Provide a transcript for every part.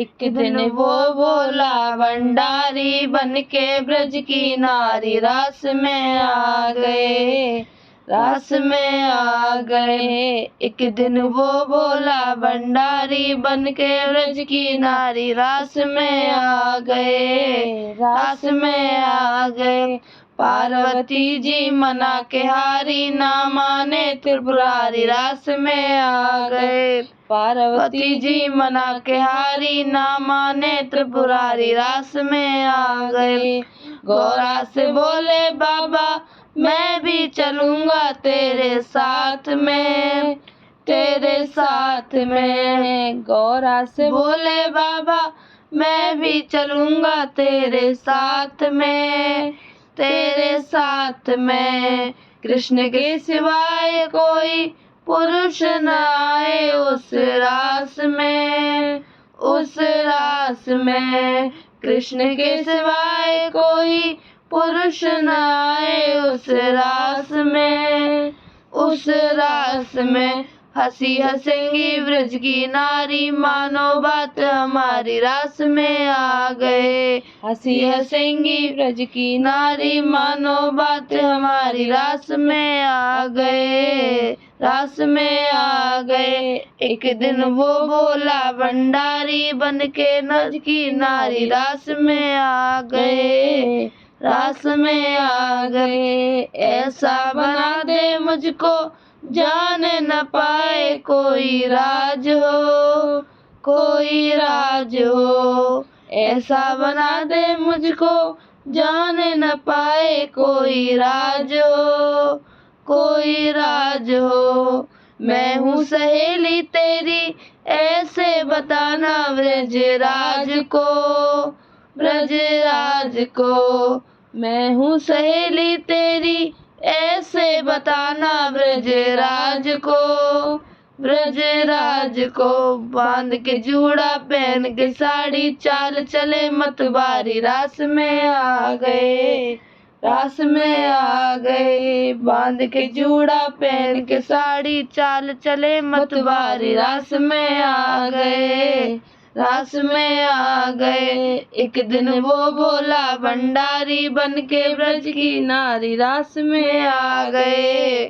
एक दिन वो बोला भंडारी बनके ब्रज की नारी रास में आ गए, रास में आ गए। एक दिन वो बोला भंडारी बनके ब्रज की नारी रास में आ गए, रास में आ गए। पार्वती जी मना के हारी ना माने त्रिपुरारी रास में आ गए, पार्वती जी मना के हारी ना माने त्रिपुरारी रास में आ गए। गौरा से बोले बाबा मैं भी चलूंगा तेरे साथ में, तेरे साथ में। गौरा से बोले बाबा मैं भी चलूंगा तेरे साथ में, तेरे साथ में। कृष्ण के सिवाय कोई पुरुष न आए उस रास में, उस रास में। कृष्ण के सिवाय कोई पुरुष न आए उस रास में, उस रास में। हंसी हंसेंगी ब्रज की नारी मानो बात हमारी रास में आ गए, हंसी हंसेंगी ब्रज की नारी मानो बात हमारी रास में आ गए, रास में आ गए। एक दिन वो बोला भंडारी बनके ब्रज की नारी रास में आ गए, रास में आ गए। ऐसा बना दे मुझको जान न पाए कोई राज हो, कोई राज हो। ऐसा बना दे मुझको जान न पाए कोई राज हो, कोई राज हो। मैं हूँ सहेली तेरी ऐसे बताना ब्रज राज को, ब्रज राज को। मैं हूँ सहेली तेरी ऐसे बताना ब्रज राज को, ब्रज राज को। बांध के जूड़ा पहन के साड़ी चाल चले मतवारी रास में आ गए, रास में आ गए। बांध के जूड़ा पहन के साड़ी चाल चले मतवारी रास में आ गए, रास में आ गए। एक दिन वो बोला भंडारी बनके ब्रज की नारी रास में आ गए,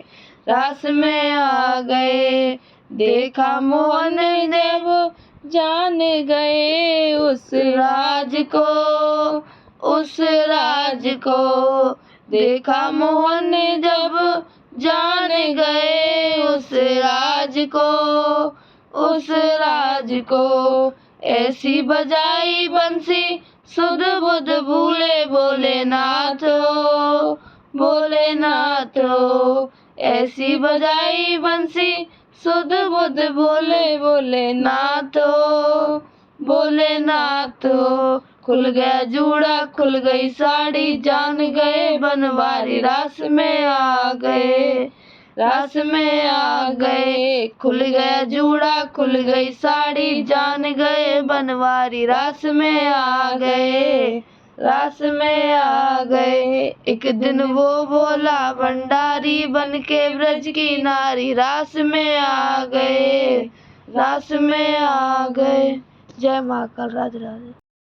रास में आ गए। देखा मोहन देव जान गए उस राज को, उस राज को। देखा मोहन जब जान गए उस राज को, उस राज को। ऐसी बजाई बंसी सुध बुध भूले भोलेनाथ हो, भोलेनाथ हो। ऐसी बजाई बंसी सुध बुध भोले भोलेनाथ हो, भोलेनाथ हो। खुल गया जूड़ा खुल गई साड़ी जान गए बनवारी रास में आ गए, रास में आ गए। खुल गया जूड़ा खुल गई साड़ी जान गए बनवारी रास में आ गए, रास में आ गए। एक दिन वो बोला भंडारी बनके ब्रज की नारी रास में आ गए, रास में आ गए। जय महाकाल। राधे राधे।